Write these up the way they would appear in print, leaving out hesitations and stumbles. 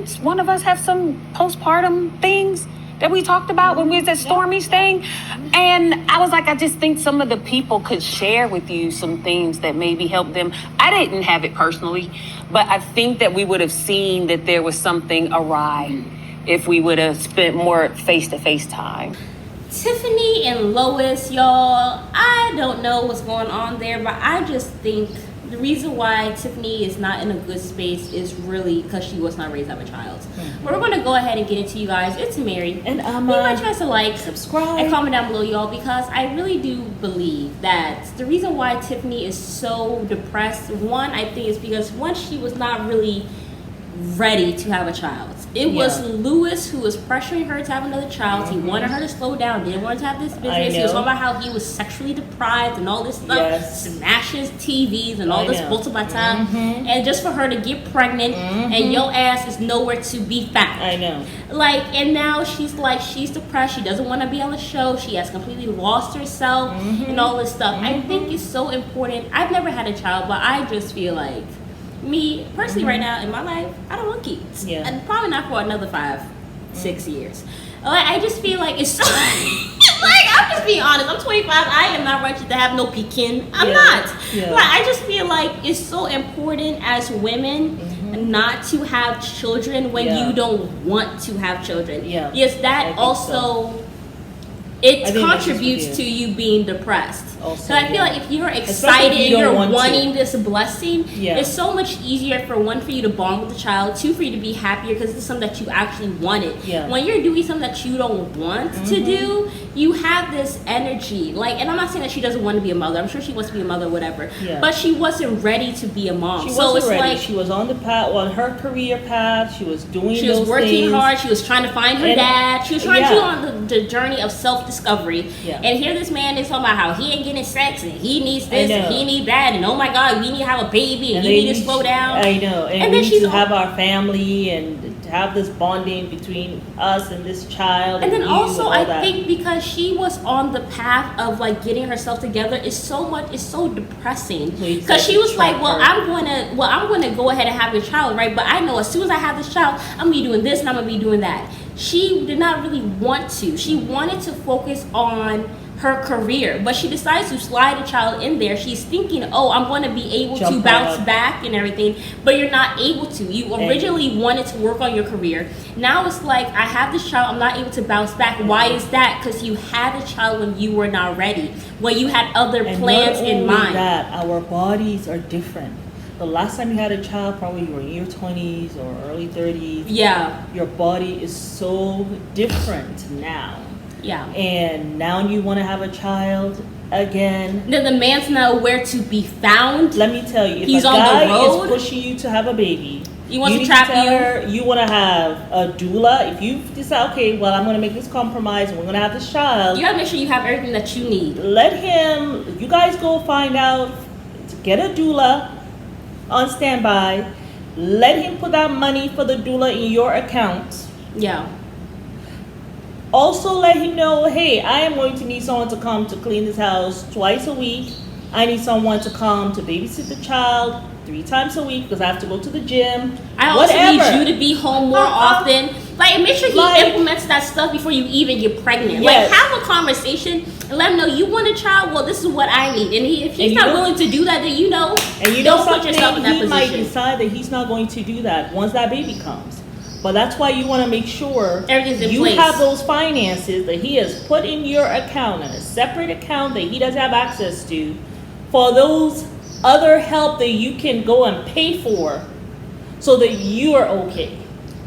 didn't one of us have some postpartum things that we talked about when we was at Stormy's thing? And I was like, I just think some of the people could share with you some things that maybe help them. I didn't have it personally, but I think that we would have seen that there was something awry if we would have spent more face-to-face time. Tiffany and Lois, y'all, I don't know what's going on there, but I just think the reason why Tiffany is not in a good space is really because she was not raised to have a child. But we're going to go ahead and get into you guys. It's Mary. And I'm Leave my chance to like, subscribe, and comment down below, y'all, because I really do believe that the reason why Tiffany is so depressed, one, I think is because one, she was not really ready to have a child. It was Lewis who was pressuring her to have another child. He wanted her to slow down, didn't want to have this business. He was talking about how he was sexually deprived and all this stuff, smashes TVs and all this bullshit by time. And just for her to get pregnant and your ass is nowhere to be found. I know. Like, and now she's like, she's depressed. She doesn't want to be on the show. She has completely lost herself and all this stuff. I think it's so important. I've never had a child, but I just feel like, me personally right now in my life, I don't want kids, and probably not for another 5-6 years. Like, I just feel like it's so like, I'm just being honest, I'm 25, I am not ready to have no pekin. I'm not. Like, I just feel like it's so important as women not to have children when you don't want to have children. Yes, that also it contributes to you being depressed. So I feel like if you're excited and you're wanting this blessing, it's so much easier for one, for you to bond with the child, two, for you to be happier because it's something that you actually wanted. When you're doing something that you don't want to do, you have this energy. Like, and I'm not saying that she doesn't want to be a mother. I'm sure she wants to be a mother or whatever. But she wasn't ready to be a mom. She wasn't ready. Like, she was on the path, on her career path. She was doing She was working hard. She was trying to find her dad. She was trying to go on the journey of self-discovery. And here this man is talking about how he ain't getting sex and he needs this and he needs that, and oh my god, we need to have a baby and you need to slow down. I know. And then she's to have our family and to have this bonding between us and this child. And then also I think because she was on the path of like getting herself together, it's so depressing. Because she was like, I'm gonna go ahead and have a child, right? But I know as soon as I have this child, I'm gonna be doing this and I'm gonna be doing that. She did not really want to. She wanted to focus on her career, but she decides to slide a child in there. She's thinking, oh, I'm going to be able to bounce back and everything, but you're not able to. You originally wanted to work on your career. Now it's like, I have this child, I'm not able to bounce back. Why is that? Because you had a child when you were not ready, when you had other plans in mind. That our bodies are different. The last time you had a child, probably you were in your 20s or early 30s. Your body is so different now. And now you want to have a child again. Then the man's not where to be found. Let me tell you, if he's a on guy the road, is pushing you to have a baby, he wants to trap you want to have a doula. If you decide, okay, well, I'm going to make this compromise and we're going to have this child, you got to make sure you have everything that you need. Let him, you guys go find out, get a doula on standby. Let him put that money for the doula in your account. Also let him know, hey, I am going to need someone to come to clean this house twice a week. I need someone to come to babysit the child 3 times a week because I have to go to the gym. I also need you to be home more often. Like, make sure he implements that stuff before you even get pregnant. Like, have a conversation and let him know you want a child. Well, this is what I need. And if he's not willing to do that, then don't put yourself in that position. He might decide that he's not going to do that once that baby comes. But that's why you want to make sure you have those finances that he has put in your account, in a separate account that he doesn't have access to, for those other help that you can go and pay for so that you are okay.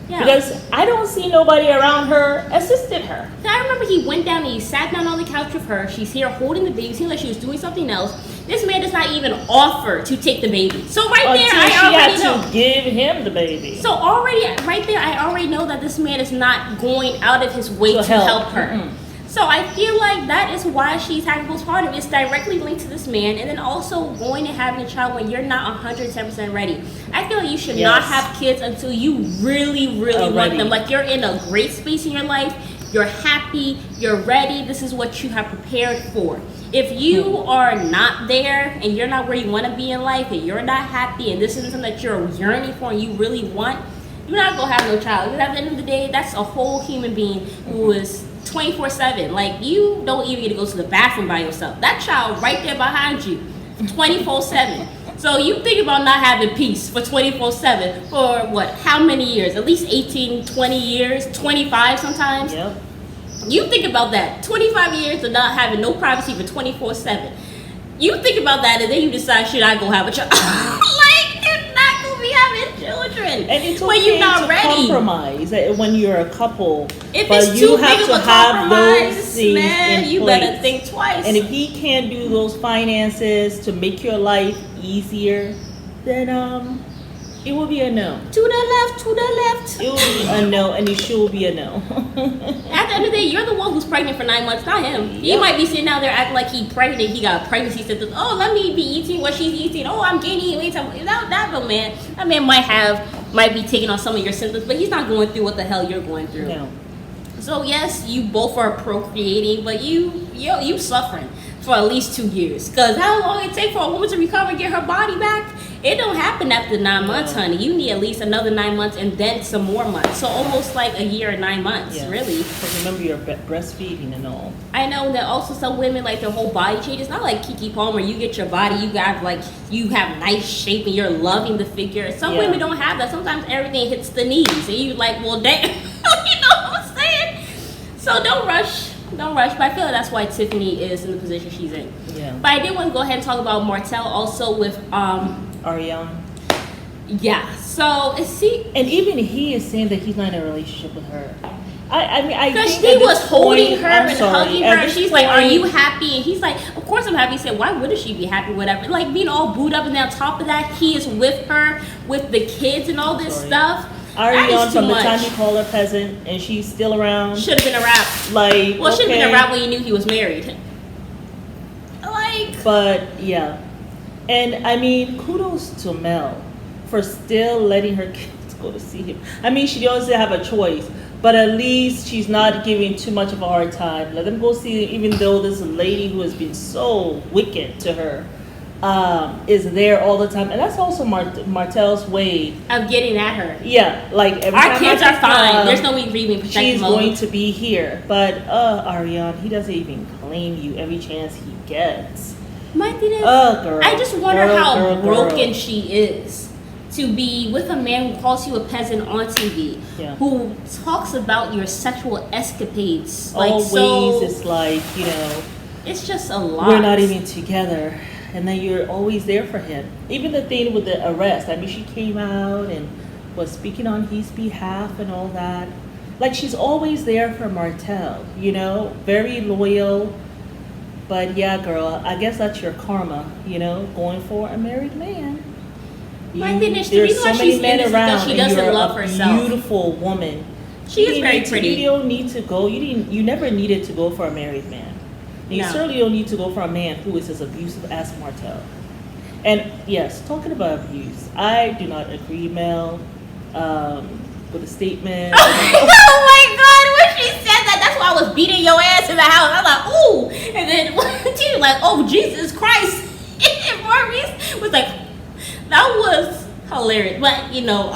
Because I don't see nobody around her assisted her. I remember he went down and he sat down on the couch with her. She's here holding the baby. It seemed like she was doing something else. This man does not even offer to take the baby. So I already know. To give him the baby. So right there, I already know that this man is not going out of his way to help her. So I feel like that is why she's having postpartum. It's directly linked to this man, and then also going and having a child when you're not 110% ready. I feel like you should not have kids until you really, really want them. Like, you're in a great space in your life, you're happy, you're ready, this is what you have prepared for. If you are not there and you're not where you want to be in life and you're not happy and this isn't something that you're yearning for and you really want, you're not gonna have no child. Because at the end of the day, that's a whole human being who is 24/7. Like, you don't even get to go to the bathroom by yourself. That child right there behind you, 24/7. So you think about not having peace for 24/7 for what? How many years? At least 18, 20 years, 25 sometimes. Yep. You think about that. 25 years of not having no privacy for 24/7. You think about that, and then you decide, should I go have a child? Like, you're not gonna be having children. And it's when okay you're not to ready. compromise when you're a couple. If but it's you too have big to of a have those compromise, things man, in you place. better think twice. And if he can't do those finances to make your life easier, then it will be a no. To the left, to the left. It will be a no, and it should be a no. At the end of the day, you're the one who's pregnant for 9 months, not him. He might be sitting out there acting like he's pregnant. He got a pregnancy symptoms. Oh, let me be eating what she's eating. Oh, I'm gaining weight. That man might be taking on some of your symptoms, but he's not going through what the hell you're going through. No. So yes, you both are procreating, but you suffering for at least 2 years. Because how long it take for a woman to recover and get her body back? It don't happen after 9 months, honey. You need at least another 9 months and then some more months. So almost like a year and 9 months, really. Because remember, you're breastfeeding and all. I know that also some women, like, their whole body changes. Not like Keke Palmer. You get your body, you have nice shape and you're loving the figure. Some women don't have that. Sometimes everything hits the knees and you like, well, damn. You know what I'm saying? So don't rush. Don't rush. But I feel like that's why Tiffany is in the position she's in. Yeah. But I did want to go ahead and talk about Martel also with Ariane. Yeah. So and even he is saying that he's not in a relationship with her. I mean, I because think he was holding her and sorry, hugging her, and she's like, "Are you happy?" And he's like, "Of course I'm happy." He said, "Why wouldn't she be happy?" Whatever. Like being all booed up, and then on top of that, he is with her, with the kids, and all this stuff. Ariane, from the time you call her peasant, and she's still around. Should have been a rap. Like, well, should have been a rap when you knew he was married. Like, but yeah, and I mean, kudos to Mel for still letting her kids go to see him. I mean, she doesn't have a choice, but at least she's not giving too much of a hard time. Let them go see him, even though this lady who has been so wicked to her is there all the time, and that's also Martel's way of getting at her. Yeah, like every our time kids are fine. There's no reason even protect she's going to be here, but Ariane, he doesn't even claim you every chance he gets. My thing is, girl, I just wonder how broken girl. she is to be with a man who calls you a peasant on TV, who talks about your sexual escapades. Like, always, it's like, it's just a lot. We're not even together. And then you're always there for him. Even the thing with the arrest. I mean, she came out and was speaking on his behalf and all that. Like, she's always there for Martel, very loyal. But yeah, girl, I guess that's your karma, going for a married man. My thing is, there's the so reason why many she's men in this around, because she and doesn't you're love a herself. beautiful woman. She is very pretty. You don't need to go. You never needed to go for a married man. You certainly don't need to go for a man who is as abusive as Martel. And yes, talking about abuse, I do not agree, Mel, with the statement. Oh my God, when she said that, that's why I was beating your ass in the house. I was like, ooh. And then she was like, oh, Jesus Christ. And Maurice was like, that was hilarious. But, I know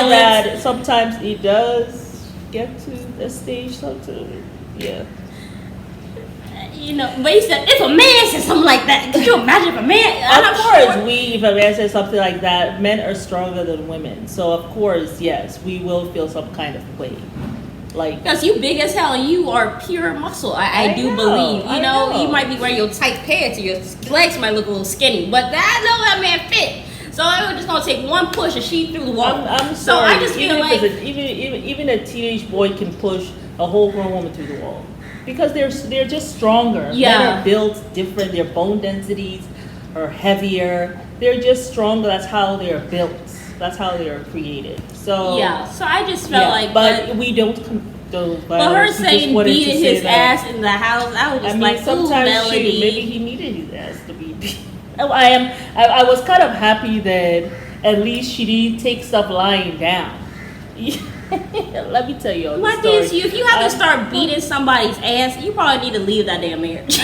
that sometimes it does get to the stage sometimes. Yeah. But he said, if a man says something like that, could you imagine if a man? Of course, if a man says something like that, men are stronger than women. So, of course, yes, we will feel some kind of way. Like, because you big as hell and you are pure muscle. I do believe. You know, you might be wearing your tight pants and your legs might look a little skinny, but I know that man fit. So I'm just gonna take one push and she through the wall. I'm sorry. So I just feel like even a teenage boy can push a whole grown woman through the wall. Because they're just stronger. Yeah. Men are built different. Their bone densities are heavier. They're just stronger. That's how they're built. That's how they are created. So So I just felt like, but we don't condone violence. But her saying beating his ass in the house, I was just sometimes maybe he needed his ass to be beat. I was kind of happy that at least she didn't take stuff lying down. Let me tell you. My thing is, if you have to start beating somebody's ass, you probably need to leave that damn marriage.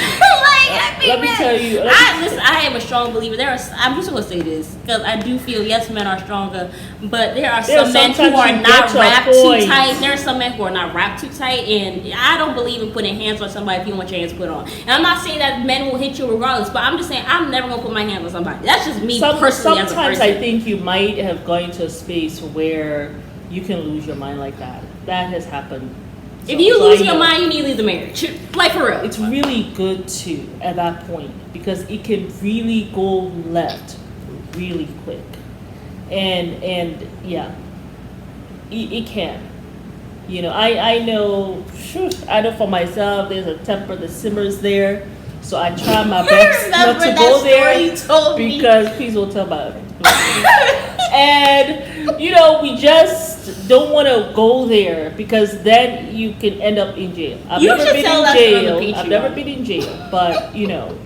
Let me tell you. I am a strong believer. I'm just gonna say this because I do feel yes, men are stronger, but there are some men who are not wrapped too tight. There are some men who are not wrapped too tight, and I don't believe in putting hands on somebody if you want your hands put on. And I'm not saying that men will hit you regardless, but I'm just saying I'm never gonna put my hands on somebody. That's just me personally. Sometimes I think you might have gone to a space where you can lose your mind like that. That has happened. If you lose your mind, you need to leave the marriage. Like, for real. It's really good too at that point because it can really go left really quick. And yeah, it can. You know, I know for myself, there's a temper that simmers there. So I try my best not to go there because please don't tell about it. And, you know, we just don't want to go there because then you can end up in jail. I've never been in jail, but, you know.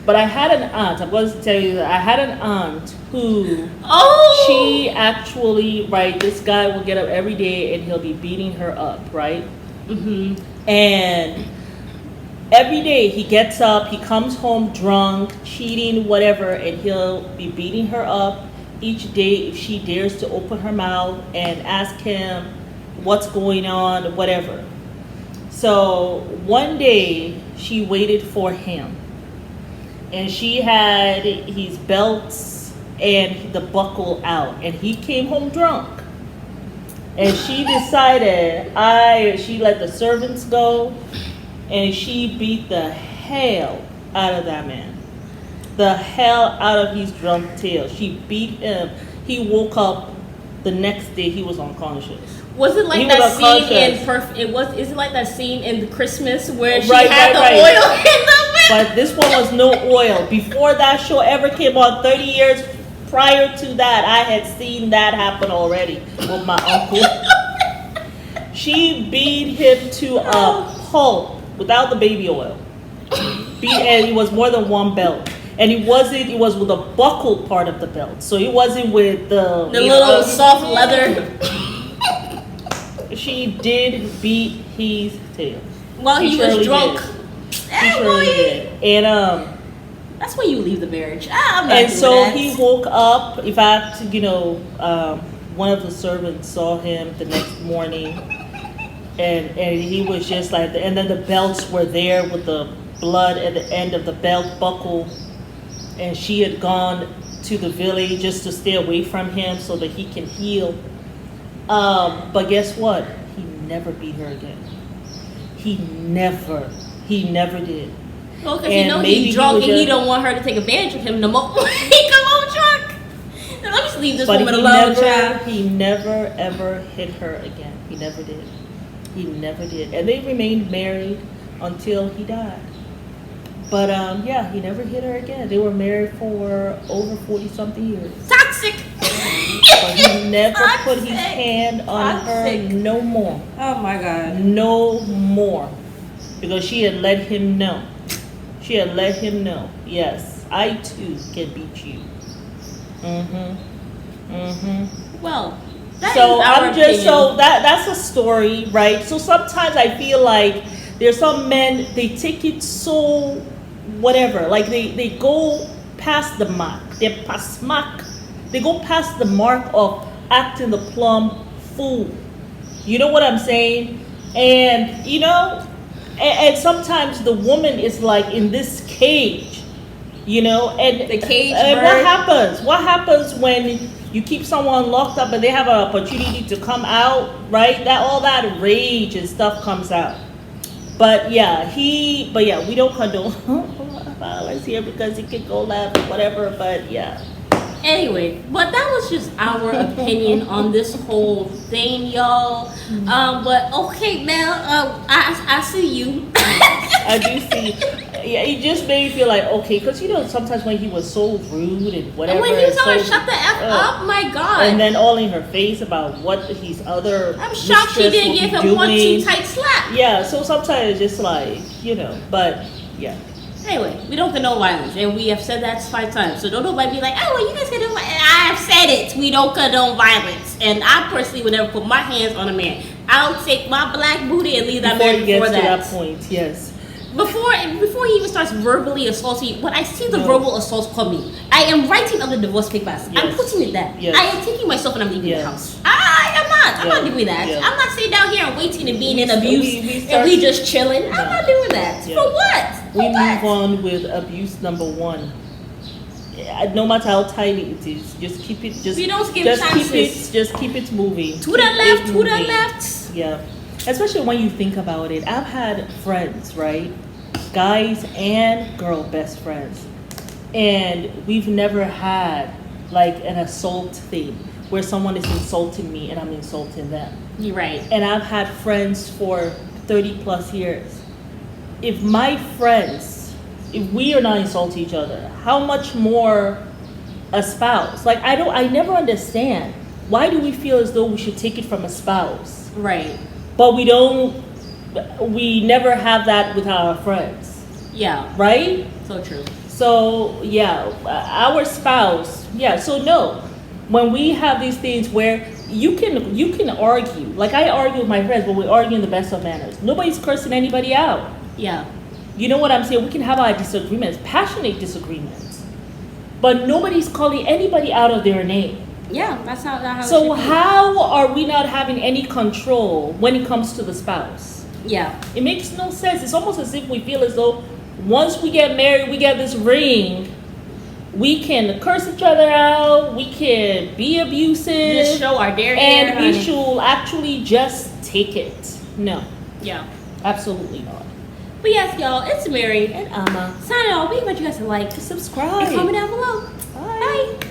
But I had an aunt, I'm going to tell you that I had an aunt who, she actually, right, this guy will get up every day and he'll be beating her up, right? Mm-hmm. And every day he gets up, he comes home drunk, cheating, whatever, and he'll be beating her up each day if she dares to open her mouth and ask him what's going on, whatever. So one day she waited for him and she had his belts and the buckle out and he came home drunk. And she decided, she let the servants go and she beat the hell out of that man. The hell out of his drunk tail. She beat him. He woke up the next day. He was unconscious. Was it like that scene in Is it like that scene in the Christmas where she had the oil in the mouth? But this one was no oil. Before that show ever came on, 30 years prior to that, I had seen that happen already with my uncle. She beat him to a pulp without the baby oil. And it was more than one belt. And it was with the buckle part of the belt. So it wasn't with the little soft leather. She did beat his tail. Well, he was drunk. She surely did. And that's when you leave the marriage. He woke up. In fact, one of the servants saw him the next morning, and he was just like, and then the belts were there with the blood at the end of the belt buckle. And she had gone to the village just to stay away from him so that he can heal. But guess what? He never beat her again. He never did. Well, because he's drunk and he don't want her to take advantage of him no more. He come home drunk. Now, let me just leave this woman alone, child. He never ever hit her again. He never did. He never did. And they remained married until he died. But he never hit her again. They were married for over 40-something years. Toxic. But he never put his hand on her no more. Oh my God. No more. Because she had let him know. Yes, I too can beat you. Well, that's a story, right? So sometimes I feel like there's some men, they take it so whatever, like they go past the mark. They go past the mark of acting the plumb fool. You know what I'm saying? And and sometimes the woman is like in this cage, and the cage. And what happens when you keep someone locked up and they have an opportunity to come out, right? All that rage and stuff comes out. But we don't condone violence here because it could go left or whatever, but yeah. Anyway, but that was just our opinion on this whole thing, y'all. But okay, Mel, I see you. I do see. Yeah, it just made me feel like, okay, because sometimes when he was so rude and whatever. And when he was telling her, shut the F up, my God. And then all in her face about what his other. I'm shocked she didn't give him one too tight slap. Yeah, so sometimes it's just like, but yeah. Anyway, we don't condone violence, and we have said that 5 times. So don't nobody be like, oh, well, you guys condone violence. I have said it. We don't condone violence, and I personally would never put my hands on a man. I'll take my black booty and leave that man before that. To that point, yes. Before he even starts verbally assaulting, when I see the verbal assaults coming, I am writing on the divorce papers. Yes. I'm putting it there. Yes. I am taking myself and I'm leaving the house. I am not. I'm not doing that. I'm not sitting down here and waiting and being in abuse and we just chilling. I'm not doing that. For what? We move on with abuse number 1. No matter how tiny it is, just keep it. We don't skip chances. Just keep it moving. To the left. Yeah. Especially when you think about it. I've had friends, right? Guys and girl best friends. And we've never had like an assault thing where someone is insulting me and I'm insulting them. You're right. And I've had friends for 30 plus years. If my friends, if we are not insulting each other, how much more a spouse? Like I never understand. Why do we feel as though we should take it from a spouse? Right. But we never have that with our friends. Yeah. Right? So true. So, yeah, our spouse, so no. When we have these things where you can argue, like I argue with my friends, but we argue in the best of manners. Nobody's cursing anybody out. Yeah. You know what I'm saying? We can have our disagreements, passionate disagreements, but nobody's calling anybody out of their name. Yeah, that's how so how are we not having any control when it comes to the spouse? Yeah. It makes no sense. It's almost as if we feel as though once we get married, we get this ring, we can curse each other out, we can be abusive. Just show our derriere. And we should actually just take it. No. Yeah. Absolutely not. But yes, y'all, it's Mary and Amma. Signing off. We invite you guys to like, subscribe, and comment down below. Bye. Bye.